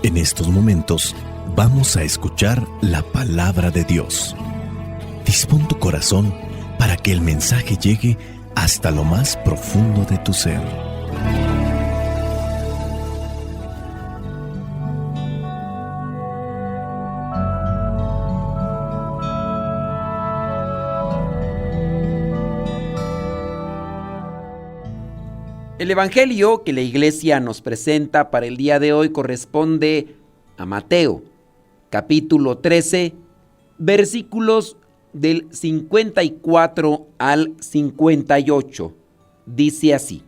En estos momentos vamos a escuchar la palabra de Dios. Dispón tu corazón para que el mensaje llegue hasta lo más profundo de tu ser. El evangelio que la iglesia nos presenta para el día de hoy corresponde a Mateo, capítulo 13, versículos del 54 al 58. Dice así: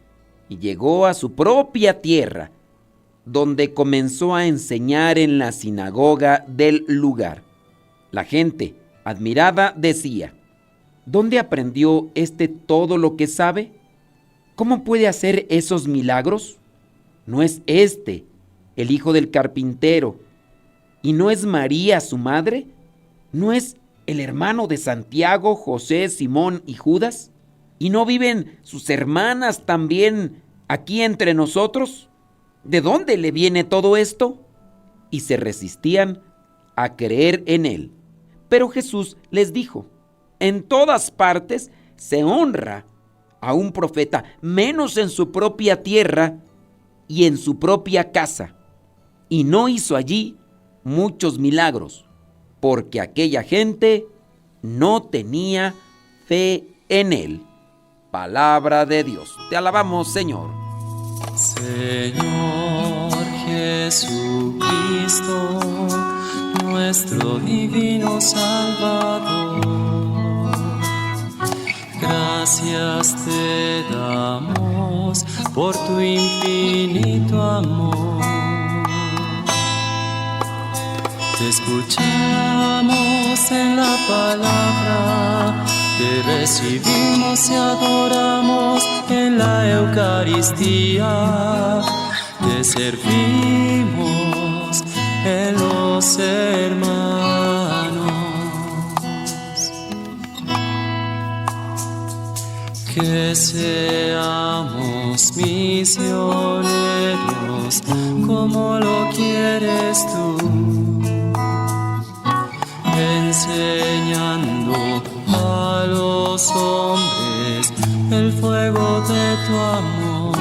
y llegó a su propia tierra, donde comenzó a enseñar en la sinagoga del lugar. La gente, admirada, decía: ¿dónde aprendió todo lo que sabe? ¿Cómo puede hacer esos milagros? ¿No es el hijo del carpintero? ¿Y no es María su madre? ¿No es el hermano de Santiago, José, Simón y Judas? ¿Y no viven sus hermanas también aquí entre nosotros? ¿De dónde le viene todo esto? Y se resistían a creer en él. Pero Jesús les dijo: en todas partes se honra a un profeta, menos en su propia tierra y en su propia casa. Y no hizo allí muchos milagros, porque aquella gente no tenía fe en él. Palabra de Dios. Te alabamos, Señor. Señor Jesucristo, nuestro divino Salvador, gracias te damos por tu infinito amor. Te escuchamos en la palabra, te recibimos y adoramos en la Eucaristía. Te servimos en los hermanos. Que seamos misioneros como lo quieres tú, enseñando a los hombres el fuego de tu amor.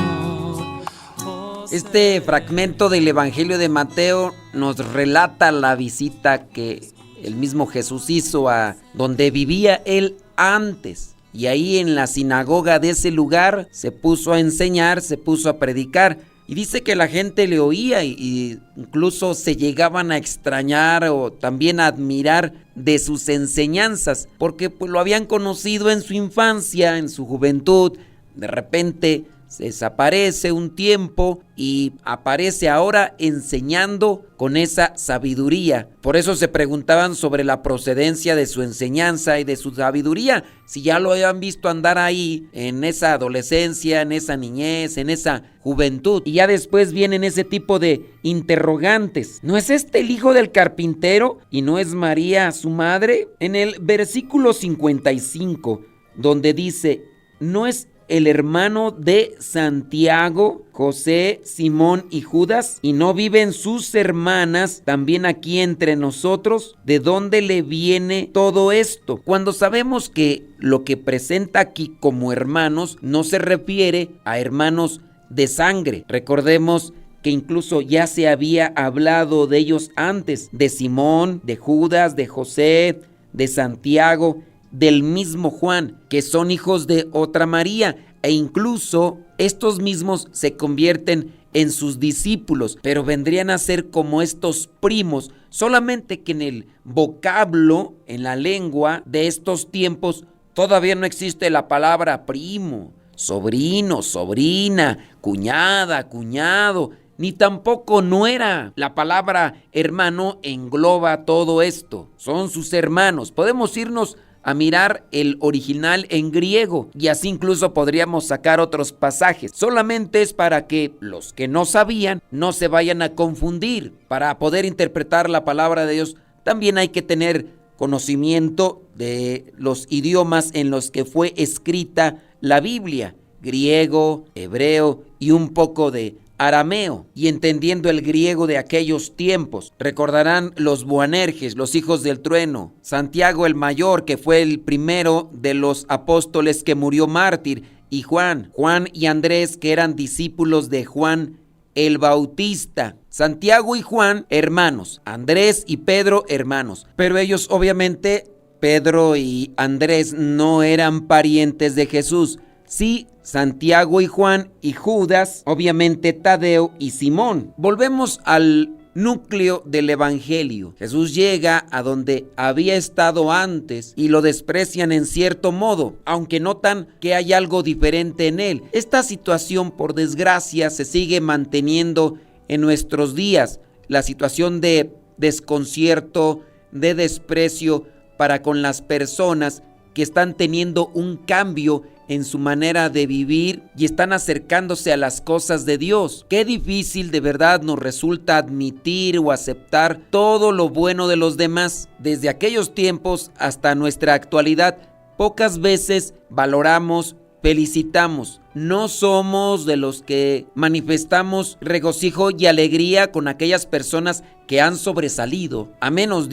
Este fragmento del Evangelio de Mateo nos relata la visita que el mismo Jesús hizo a donde vivía él antes. Y ahí en la sinagoga de ese lugar se puso a enseñar, se puso a predicar. Y dice que la gente le oía y incluso se llegaban a extrañar o también a admirar de sus enseñanzas, porque pues lo habían conocido en su infancia, en su juventud. De repente se desaparece un tiempo y aparece ahora enseñando con esa sabiduría. Por eso se preguntaban sobre la procedencia de su enseñanza y de su sabiduría, si ya lo habían visto andar ahí en esa adolescencia, en esa niñez, en esa juventud. Y ya después vienen ese tipo de interrogantes. ¿No es el hijo del carpintero? ¿Y no es María su madre? En el versículo 55, donde dice: ¿no es el hermano de Santiago, José, Simón y Judas? ¿Y no viven sus hermanas también aquí entre nosotros? ¿De dónde le viene todo esto? Cuando sabemos que lo que presenta aquí como hermanos no se refiere a hermanos de sangre. Recordemos que incluso ya se había hablado de ellos antes, de Simón, de Judas, de José, de Santiago, del mismo Juan, que son hijos de otra María, e incluso estos mismos se convierten en sus discípulos, pero vendrían a ser como estos primos, solamente que en el vocablo, en la lengua de estos tiempos, todavía no existe la palabra primo, sobrino, sobrina, cuñada, cuñado, ni tampoco nuera. La palabra hermano engloba todo esto, son sus hermanos. Podemos irnos a mirar el original en griego y así incluso podríamos sacar otros pasajes. Solamente es para que los que no sabían no se vayan a confundir. Para poder interpretar la palabra de Dios también hay que tener conocimiento de los idiomas en los que fue escrita la Biblia: griego, hebreo y un poco de arameo y entendiendo el griego de aquellos tiempos. Recordarán los Boanerges, los hijos del trueno, Santiago el mayor, que fue el primero de los apóstoles que murió mártir, y Juan y Andrés, que eran discípulos de Juan el Bautista. Santiago y Juan, hermanos. Andrés y Pedro, hermanos. Pero ellos, obviamente, Pedro y Andrés no eran parientes de Jesús. Sí, Santiago y Juan y Judas, obviamente Tadeo y Simón. Volvemos al núcleo del evangelio. Jesús llega a donde había estado antes y lo desprecian en cierto modo, aunque notan que hay algo diferente en él. Esta situación, por desgracia, se sigue manteniendo en nuestros días. La situación de desconcierto, de desprecio para con las personas que están teniendo un cambio en su manera de vivir y están acercándose a las cosas de Dios. Qué difícil de verdad nos resulta admitir o aceptar todo lo bueno de los demás. Desde aquellos tiempos hasta nuestra actualidad, pocas veces valoramos, felicitamos. No somos de los que manifestamos regocijo y alegría con aquellas personas que han sobresalido, a menos,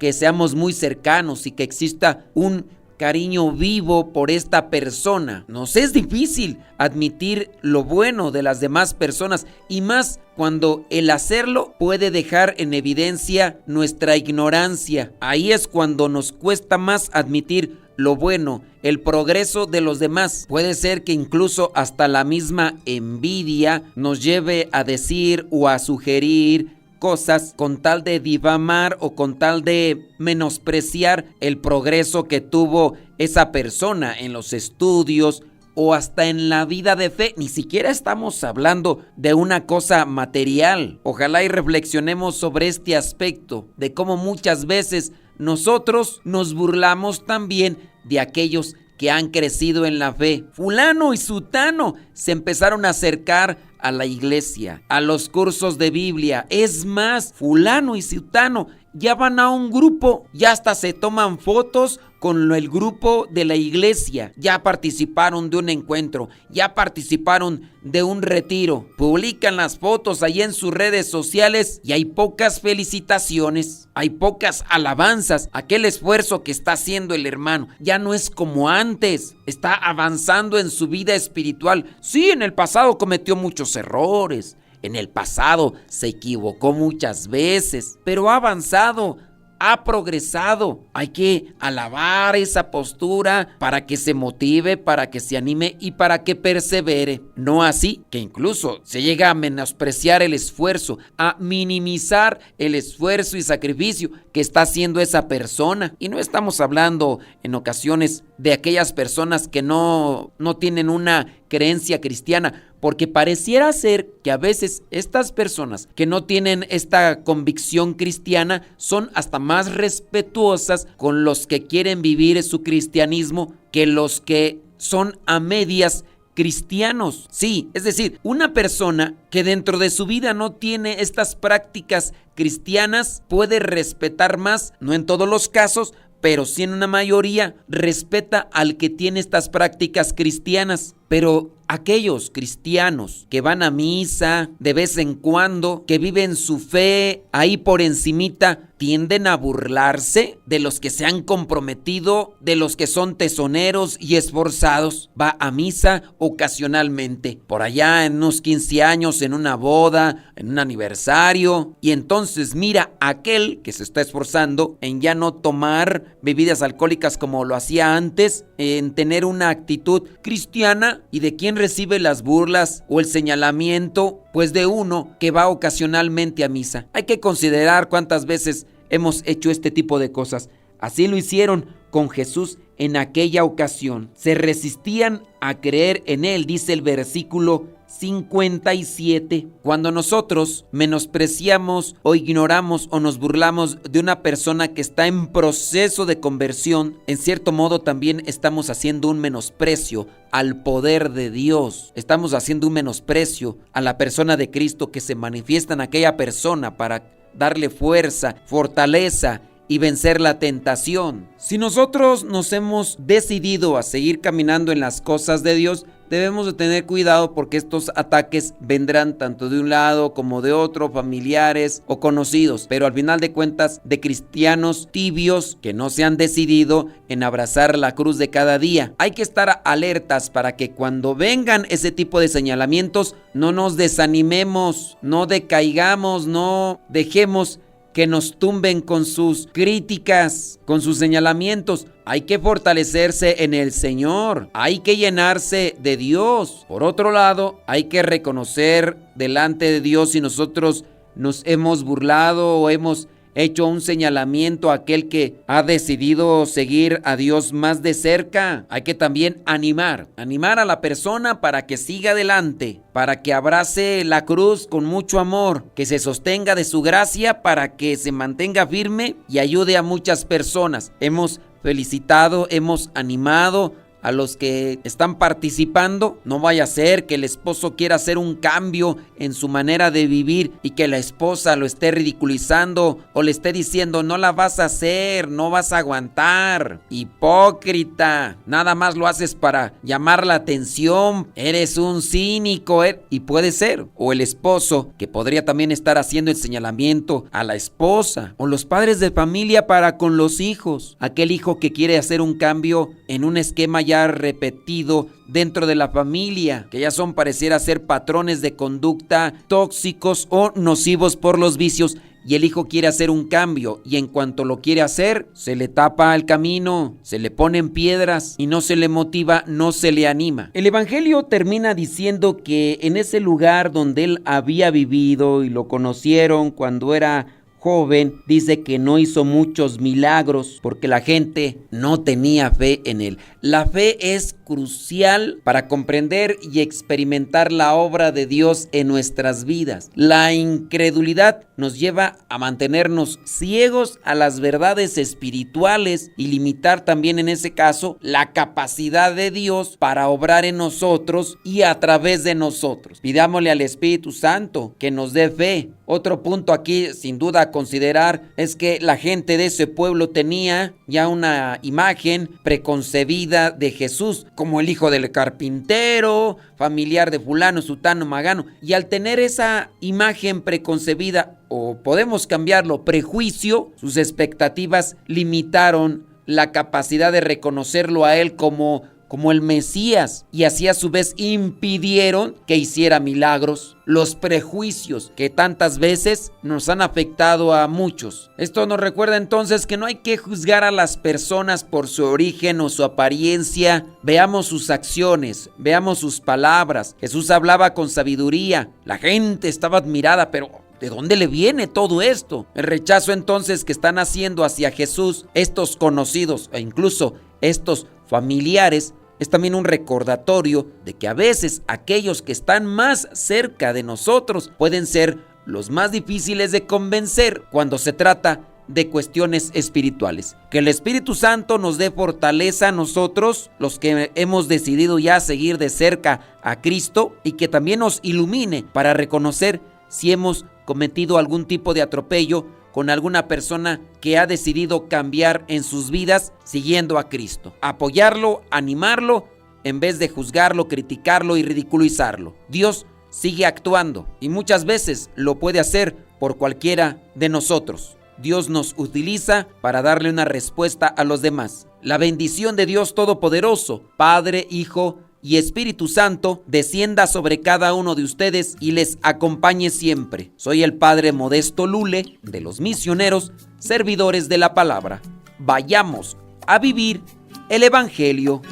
que seamos muy cercanos y que exista un cariño vivo por esta persona. Nos es difícil admitir lo bueno de las demás personas, y más cuando el hacerlo puede dejar en evidencia nuestra ignorancia. Ahí es cuando nos cuesta más admitir lo bueno, el progreso de los demás. Puede ser que incluso hasta la misma envidia nos lleve a decir o a sugerir cosas con tal de difamar o con tal de menospreciar el progreso que tuvo esa persona en los estudios o hasta en la vida de fe. Ni siquiera estamos hablando de una cosa material. Ojalá y reflexionemos sobre este aspecto de cómo muchas veces nosotros nos burlamos también de aquellos que han crecido en la fe. Fulano y sutano se empezaron a acercar a la iglesia, a los cursos de Biblia. Es más, fulano y sutano ya van a un grupo, ya hasta se toman fotos con el grupo de la iglesia, ya participaron de un encuentro, ya participaron de un retiro, publican las fotos ahí en sus redes sociales y hay pocas felicitaciones, hay pocas alabanzas. Aquel esfuerzo que está haciendo el hermano ya no es como antes, está avanzando en su vida espiritual. Sí, en el pasado cometió muchos errores, en el pasado se equivocó muchas veces, pero ha avanzado, ha progresado. Hay que alabar esa postura para que se motive, para que se anime y para que persevere. No así que incluso se llega a menospreciar el esfuerzo, a minimizar el esfuerzo y sacrificio que está haciendo esa persona. Y no estamos hablando en ocasiones de aquellas personas que no tienen una creencia cristiana, porque pareciera ser que a veces estas personas que no tienen esta convicción cristiana son hasta más respetuosas con los que quieren vivir su cristianismo que los que son a medias cristianos. Sí, es decir, una persona que dentro de su vida no tiene estas prácticas cristianas puede respetar más, no en todos los casos, pero sí en una mayoría, respeta al que tiene estas prácticas cristianas. Pero aquellos cristianos que van a misa de vez en cuando, que viven su fe ahí por encimita, tienden a burlarse de los que se han comprometido, de los que son tesoneros y esforzados. Va a misa ocasionalmente, por allá en unos 15 años, en una boda, en un aniversario, y entonces mira a aquel que se está esforzando en ya no tomar bebidas alcohólicas como lo hacía antes, en tener una actitud cristiana. ¿Y de quién recibe las burlas o el señalamiento? Pues de uno que va ocasionalmente a misa. Hay que considerar cuántas veces hemos hecho este tipo de cosas. Así lo hicieron con Jesús en aquella ocasión. Se resistían a creer en él, dice el versículo 57. Cuando nosotros menospreciamos o ignoramos o nos burlamos de una persona que está en proceso de conversión, en cierto modo también estamos haciendo un menosprecio al poder de Dios. Estamos haciendo un menosprecio a la persona de Cristo que se manifiesta en aquella persona para darle fuerza, fortaleza y vencer la tentación. Si nosotros nos hemos decidido a seguir caminando en las cosas de Dios, debemos de tener cuidado porque estos ataques vendrán tanto de un lado como de otro, familiares o conocidos, pero al final de cuentas de cristianos tibios que no se han decidido en abrazar la cruz de cada día. Hay que estar alertas para que cuando vengan ese tipo de señalamientos no nos desanimemos, no decaigamos, no dejemos que nos tumben con sus críticas, con sus señalamientos. Hay que fortalecerse en el Señor, hay que llenarse de Dios. Por otro lado, hay que reconocer delante de Dios si nosotros nos hemos burlado o hemos hecho un señalamiento a aquel que ha decidido seguir a Dios más de cerca. Hay que también animar a la persona para que siga adelante, para que abrace la cruz con mucho amor, que se sostenga de su gracia para que se mantenga firme y ayude a muchas personas. Hemos felicitado, hemos animado a los que están participando. No vaya a ser que el esposo quiera hacer un cambio en su manera de vivir y que la esposa lo esté ridiculizando o le esté diciendo no la vas a hacer, no vas a aguantar. Hipócrita, nada más lo haces para llamar la atención, eres un cínico. Y puede ser, o el esposo que podría también estar haciendo el señalamiento a la esposa, o los padres de familia para con los hijos, aquel hijo que quiere hacer un cambio en un esquema ya repetido dentro de la familia, que ya son pareciera ser patrones de conducta tóxicos o nocivos por los vicios, y el hijo quiere hacer un cambio y en cuanto lo quiere hacer, se le tapa el camino, se le ponen piedras y no se le motiva, no se le anima. El Evangelio termina diciendo que en ese lugar donde él había vivido y lo conocieron cuando era joven, dice que no hizo muchos milagros porque la gente no tenía fe en él. La fe es crucial para comprender y experimentar la obra de Dios en nuestras vidas. La incredulidad nos lleva a mantenernos ciegos a las verdades espirituales y limitar también en ese caso la capacidad de Dios para obrar en nosotros y a través de nosotros. Pidámosle al Espíritu Santo que nos dé fe. Otro punto aquí sin duda a considerar es que la gente de ese pueblo tenía ya una imagen preconcebida de Jesús como el hijo del carpintero, familiar de fulano, sutano, magano, y al tener esa imagen preconcebida, o podemos cambiarlo, prejuicio, sus expectativas limitaron la capacidad de reconocerlo a él como el Mesías, y así a su vez impidieron que hiciera milagros. Los prejuicios que tantas veces nos han afectado a muchos. Esto nos recuerda entonces que no hay que juzgar a las personas por su origen o su apariencia. Veamos sus acciones, veamos sus palabras. Jesús hablaba con sabiduría, la gente estaba admirada, pero ¿de dónde le viene todo esto? El rechazo entonces que están haciendo hacia Jesús estos conocidos e incluso estos familiares es también un recordatorio de que a veces aquellos que están más cerca de nosotros pueden ser los más difíciles de convencer cuando se trata de cuestiones espirituales. Que el Espíritu Santo nos dé fortaleza a nosotros, los que hemos decidido ya seguir de cerca a Cristo, y que también nos ilumine para reconocer si hemos cometido algún tipo de atropello con alguna persona que ha decidido cambiar en sus vidas siguiendo a Cristo. Apoyarlo, animarlo, en vez de juzgarlo, criticarlo y ridiculizarlo. Dios sigue actuando y muchas veces lo puede hacer por cualquiera de nosotros. Dios nos utiliza para darle una respuesta a los demás. La bendición de Dios Todopoderoso, Padre, Hijo y Espíritu Santo, descienda sobre cada uno de ustedes y les acompañe siempre. Soy el Padre Modesto Lule, de los misioneros, servidores de la palabra. Vayamos a vivir el Evangelio.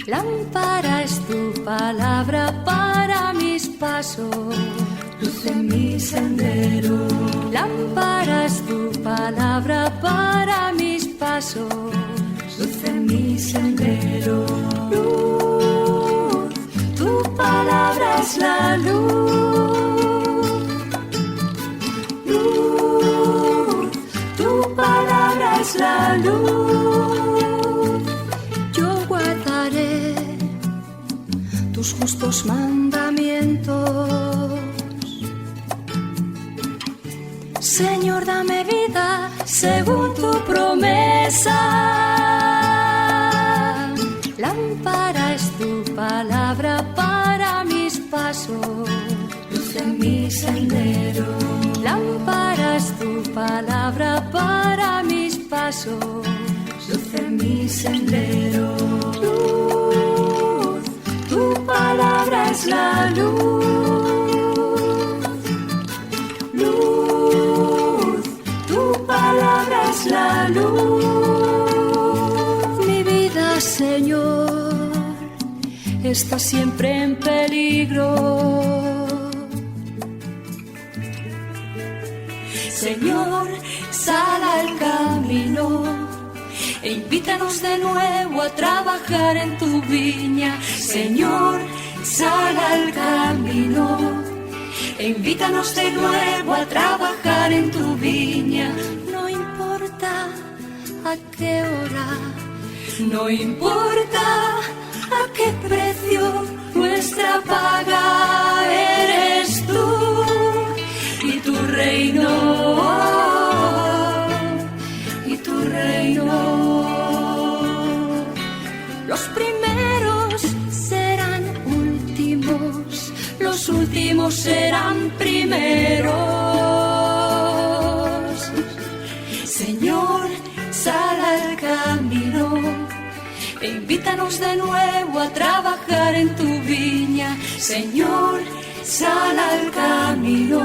Lámpara es tu palabra para mis pasos, luz en mi sendero. Lámpara es tu palabra para mis pasos, luz en mi sendero. Luz, tu palabra es la luz. Luz, tu palabra es la luz. Yo guardaré tus justos mandamientos. Señor, dame vida según tu promesa. Lámpara es tu palabra para mis pasos, luz en mi sendero. Lámpara es tu palabra para mis pasos, luz en mi sendero. Luz, tu palabra es la luz. Luz, tu palabra es la luz. Mi vida, Señor, está siempre en peligro. Señor, sal al camino e invítanos de nuevo a trabajar en tu viña. Señor, sal al camino e invítanos de nuevo a trabajar en tu viña. No importa a qué hora, no importa a qué precio, nuestra paga eres tú y tu reino, y tu reino. Los primeros serán últimos, los últimos serán primeros. Señor, sal al camino e invítanos de nuevo a trabajar en tu viña. Señor, sal al camino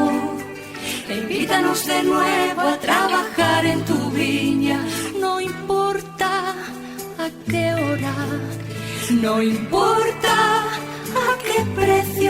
e invítanos de nuevo a trabajar en tu viña. No importa a qué hora, no importa a qué precio,